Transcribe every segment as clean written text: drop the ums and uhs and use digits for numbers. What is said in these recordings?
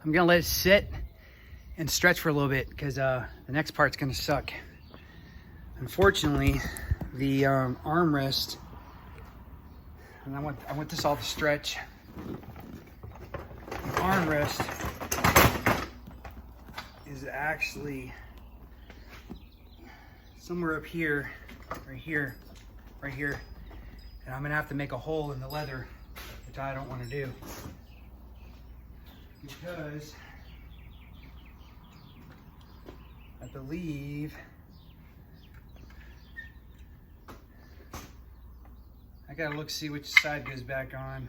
I'm gonna let it sit and stretch for a little bit because the next part's gonna suck. Unfortunately, the armrest, and I want this all to stretch. The armrest is actually somewhere up here, right here, right here. And I'm gonna have to make a hole in the leather, which I don't wanna do. Because I believe I gotta look, see which side goes back on.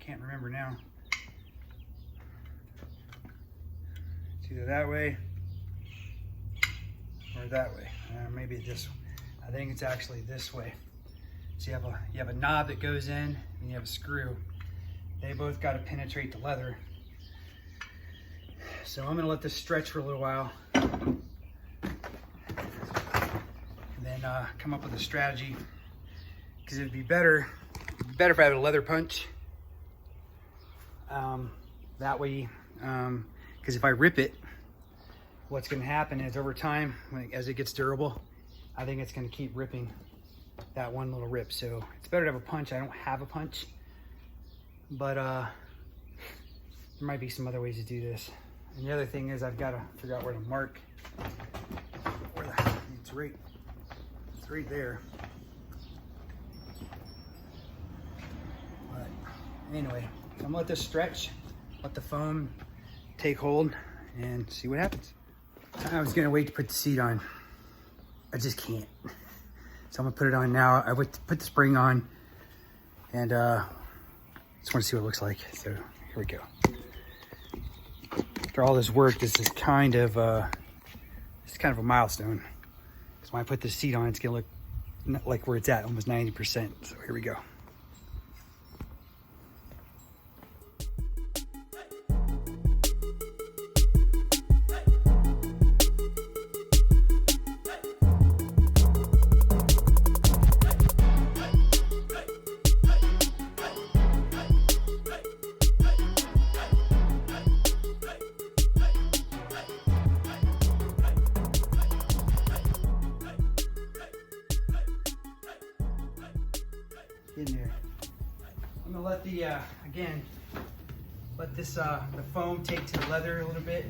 Can't remember now. It's either that way or that way. Maybe this. I think it's actually this way. So you have a knob that goes in, and you have a screw. They both got to penetrate the leather. So I'm gonna let this stretch for a little while, and then come up with a strategy. Because it'd be better if I had a leather punch. That way, because if I rip it, what's gonna happen is over time, as it gets durable, I think it's gonna keep ripping that one little rip. So it's better to have a punch. I don't have a punch, but there might be some other ways to do this. And the other thing is I've got to figure out where to mark. It's right there. But anyway, I'm gonna let this stretch, let the foam take hold, and see what happens. I was gonna wait to put the seat on. I just can't. So I'm gonna put it on now. I would put the spring on, and just want to see what it looks like. So here we go. After all this work, this is kind of a milestone. Because when I put the seat on, it's gonna look like where it's at, almost 90%. So here we go. In there. I'm gonna let the again let this the foam take to the leather a little bit,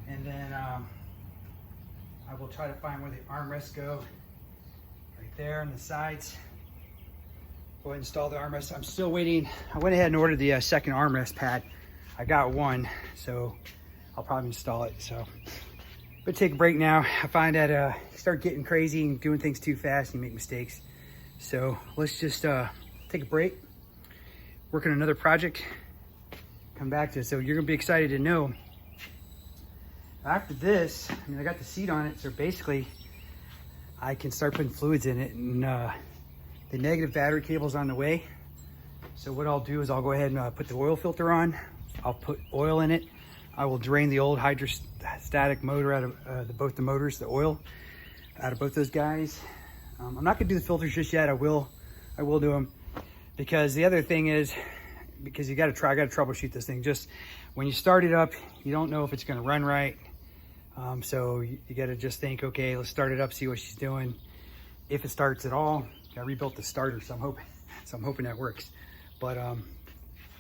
and then I will try to find where the armrests go. Right there on the sides. Go ahead and install the armrest. I'm still waiting. I went ahead and ordered the second armrest pad. I got one, so I'll probably install it. So, but take a break now. I find that you start getting crazy and doing things too fast, and you make mistakes. So let's just take a break, work on another project, come back to it. So you're gonna be excited to know, after this, I mean, I got the seat on it, so basically I can start putting fluids in it, and the negative battery cable's on the way. So what I'll do is I'll go ahead and put the oil filter on. I'll put oil in it. I will drain the old hydrostatic motor out of both the motors, the oil out of both those guys. I'm not gonna do the filters just yet. I will do them, because the other thing is, because I gotta troubleshoot this thing. Just when you start it up, you don't know if it's gonna run right. So you gotta just think, okay, let's start it up, see what she's doing. If it starts at all, I rebuilt the starter, so I'm hoping that works. But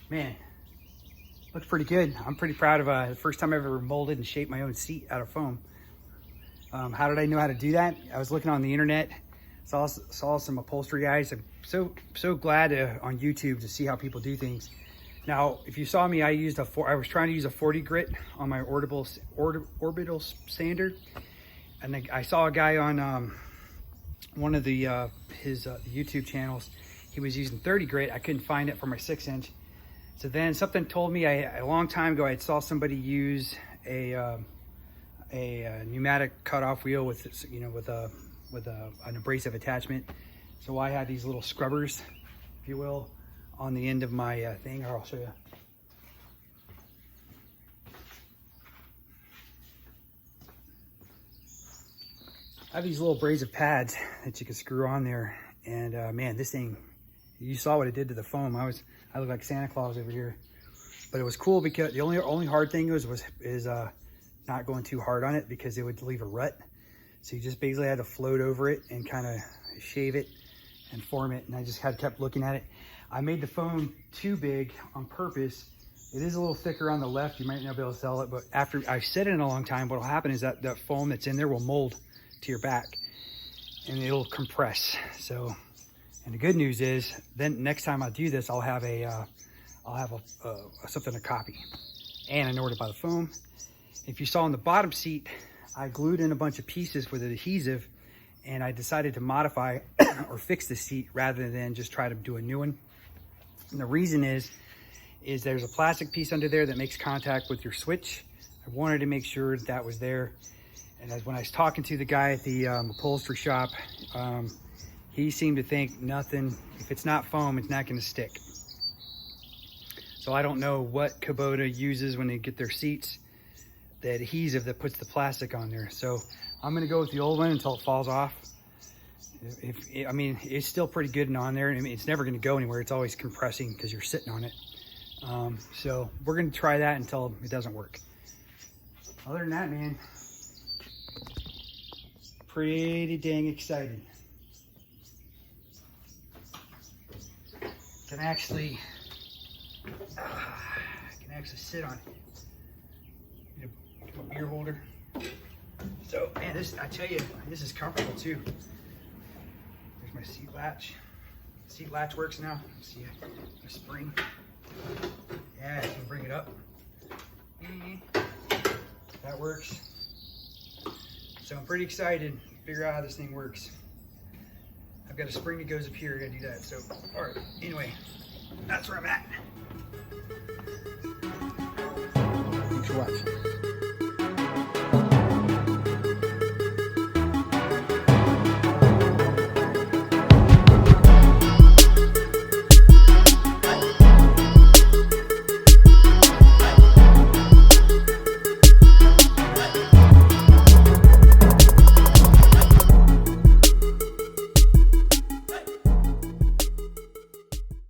man, looks pretty good. I'm pretty proud of the first time I ever molded and shaped my own seat out of foam. How did I know how to do that? I was looking on the internet. Saw some upholstery guys. I'm so glad on YouTube to see how people do things. Now, if you saw me, I was trying to use a 40 grit on my orbital sander, and I saw a guy on one of the his YouTube channels. He was using 30 grit. I couldn't find it for my 6-inch. So then something told me a long time ago I saw somebody use a pneumatic cutoff wheel with an abrasive attachment. So I had these little scrubbers, if you will, on the end of my thing. I'll show you. I have these little abrasive pads that you can screw on there, and man, this thing, you saw what it did to the foam. I look like Santa Claus over here. But it was cool because the only hard thing is not going too hard on it, because it would leave a rut. So you just basically had to float over it and kind of shave it and form it. And I just kept looking at it. I made the foam too big on purpose. It is a little thicker on the left. You might not be able to sell it, but after I've set it in a long time, what will happen is that the foam that's in there will mold to your back and it'll compress. So, and the good news is then next time I do this, I'll have something to copy, and I know where to buy the foam. If you saw on the bottom seat, I glued in a bunch of pieces with adhesive, and I decided to modify or fix the seat rather than just try to do a new one. And the reason is there's a plastic piece under there that makes contact with your switch. I wanted to make sure that was there. And as when I was talking to the guy at the upholstery shop, he seemed to think nothing, if it's not foam, it's not gonna stick. So I don't know what Kubota uses when they get their seats, the adhesive that puts the plastic on there. So I'm gonna go with the old one until it falls off. I mean, it's still pretty good on there. I mean, it's never gonna go anywhere. It's always compressing because you're sitting on it. So we're gonna try that until it doesn't work. Other than that, man, pretty dang excited. Can actually sit on it. Get a beer holder. So, man, I tell you, this is comfortable too. There's my seat latch. Seat latch works now. Let's see a spring. Yeah, I can bring it up. That works. So I'm pretty excited to figure out how this thing works. I've got a spring that goes up here. I gotta do that. So, all right. Anyway, that's where I'm at. Thanks for watching.